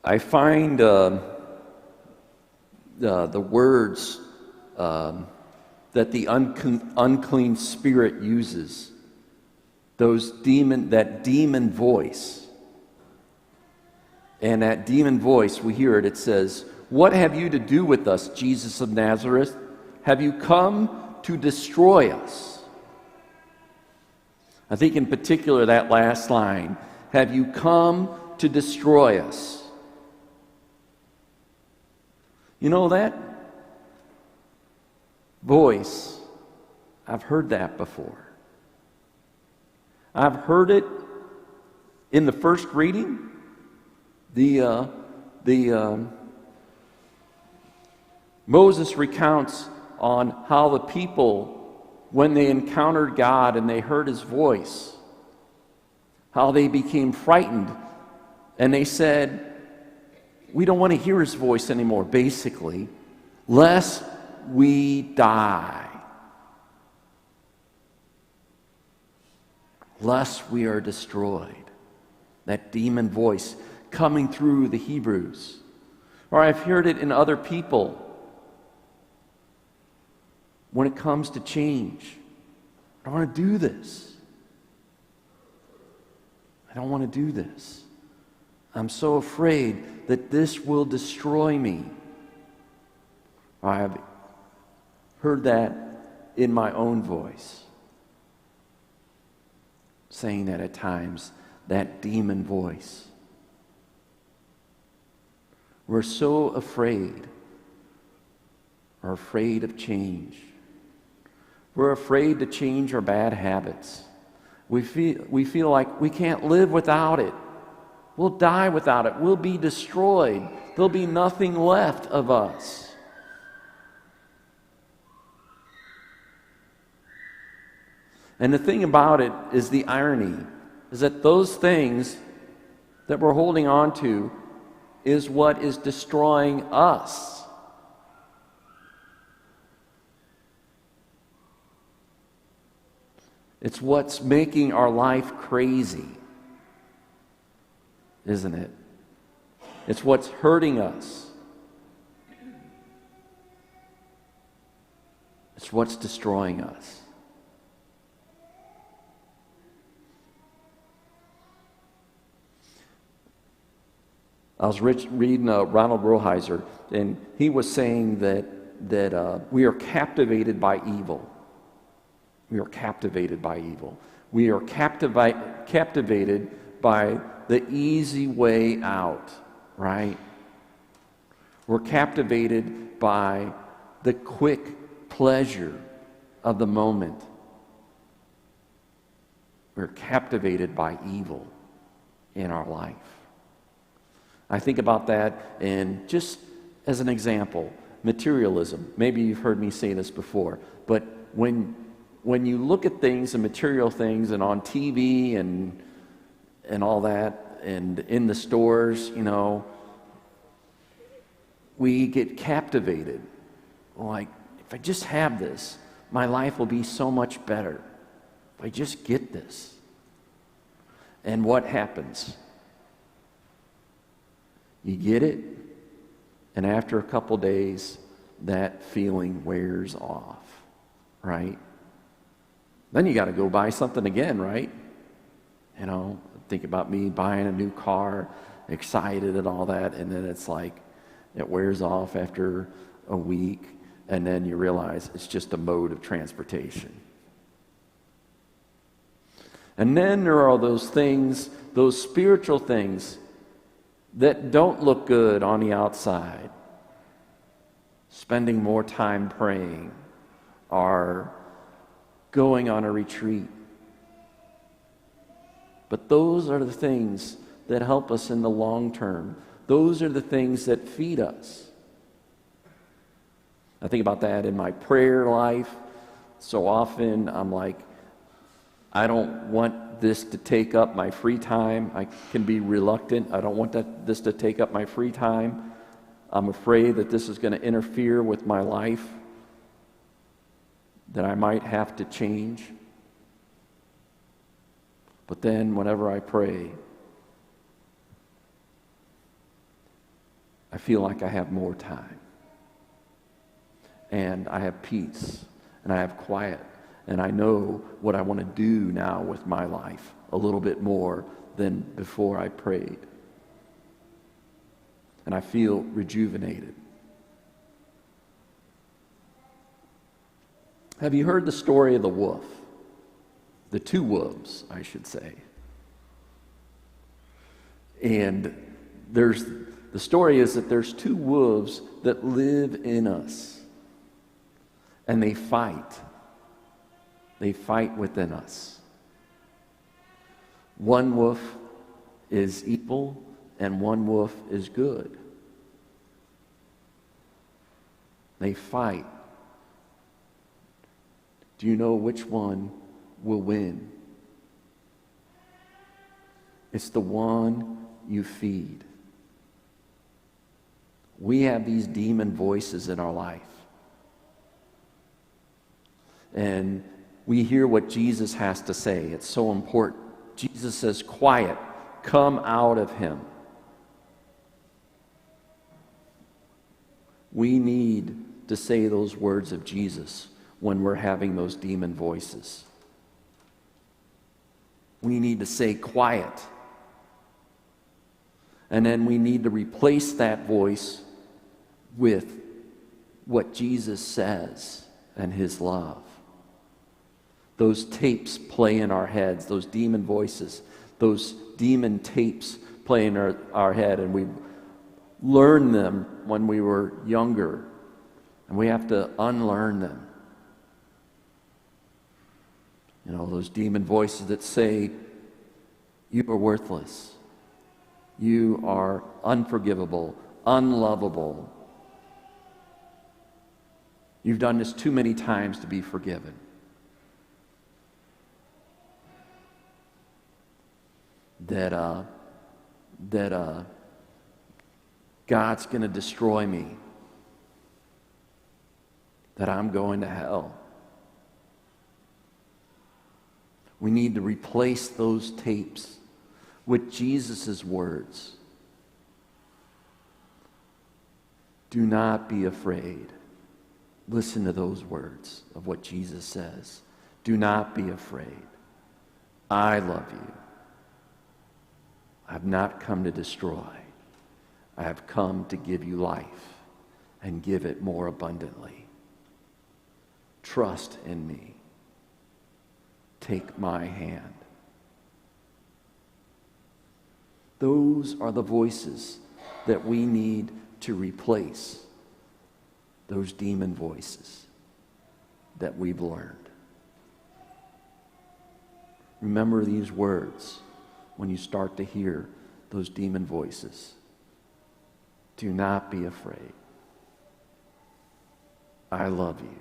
I find the words that the unclean spirit uses, that demon voice. And that demon voice, we hear it, it says, "What have you to do with us, Jesus of Nazareth? Have you come to destroy us?" I think in particular that last line, "Have you come to destroy us?" You know that voice, I've heard that before. I've heard it in the first reading. Moses recounts on how the people, when they encountered God and they heard his voice, how they became frightened and they said, "We don't want to hear his voice anymore," basically, "lest we die, lest we are destroyed." That demon voice coming through the Hebrews. Or I've heard it in other people when it comes to change. I don't want to do this. I don't want to do this. I'm so afraid that this will destroy me. I have heard that in my own voice, saying that at times, that demon voice. We're so afraid, or afraid of change. We're afraid to change our bad habits. We feel like we can't live without it. We'll die without it. We'll be destroyed. There'll be nothing left of us. And the thing about it is, the irony is that those things that we're holding on to is what is destroying us. It's what's making our life crazy, isn't it? It's what's hurting us. It's what's destroying us. I was reading Ronald Rolheiser, and he was saying that we are captivated by evil. We are captivated by evil. We are captivated by the easy way out, right? We're captivated by the quick pleasure of the moment. We're captivated by evil in our life. I think about that, and just as an example, materialism. Maybe you've heard me say this before, but when you look at things and material things and on TV and all that and in the stores, we get captivated. Like, if I just have this, my life will be so much better. If I just get this. And what happens? You get it, and after a couple days, that feeling wears off, right? Then you got to go buy something again, right? Think about me buying a new car, excited and all that, and then it's like it wears off after a week, and then you realize it's just a mode of transportation. And then there are those things, those spiritual things that don't look good on the outside. Spending more time praying, or going on a retreat. But those are the things that help us in the long term. Those are the things that feed us. I think about that in my prayer life. So often I'm like, I don't want this to take up my free time. I can be reluctant. I don't want this to take up my free time. I'm afraid that this is going to interfere with my life, that I might have to change. But then whenever I pray, I feel like I have more time. And I have peace, and I have quiet, and I know what I want to do now with my life a little bit more than before I prayed. And I feel rejuvenated. Have you heard the story of the wolf? The two wolves, I should say. And the story is that there's two wolves that live in us. And they fight. They fight within us. One wolf is evil and one wolf is good. They fight. Do you know which one will win? It's the one you feed. We have these demon voices in our life. And we hear what Jesus has to say. It's so important. Jesus says, quiet, come out of him. We need to say those words of Jesus when we're having those demon voices. We need to say quiet. And then we need to replace that voice with what Jesus says and his love. Those tapes play in our heads, those demon voices, those demon tapes play in our head, and we learned them when we were younger, and we have to unlearn them. You know, those demon voices that say, you are worthless, you are unforgivable, unlovable. You've done this too many times to be forgiven. That God's going to destroy me. That I'm going to hell. We need to replace those tapes with Jesus' words. Do not be afraid. Listen to those words of what Jesus says. Do not be afraid. I love you. I have not come to destroy. I have come to give you life and give it more abundantly. Trust in me. Take my hand. Those are the voices that we need to replace those demon voices that we've learned. Remember these words when you start to hear those demon voices. Do not be afraid. I love you.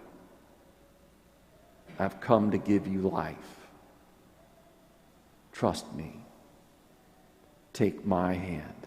I've come to give you life. Trust me. Take my hand.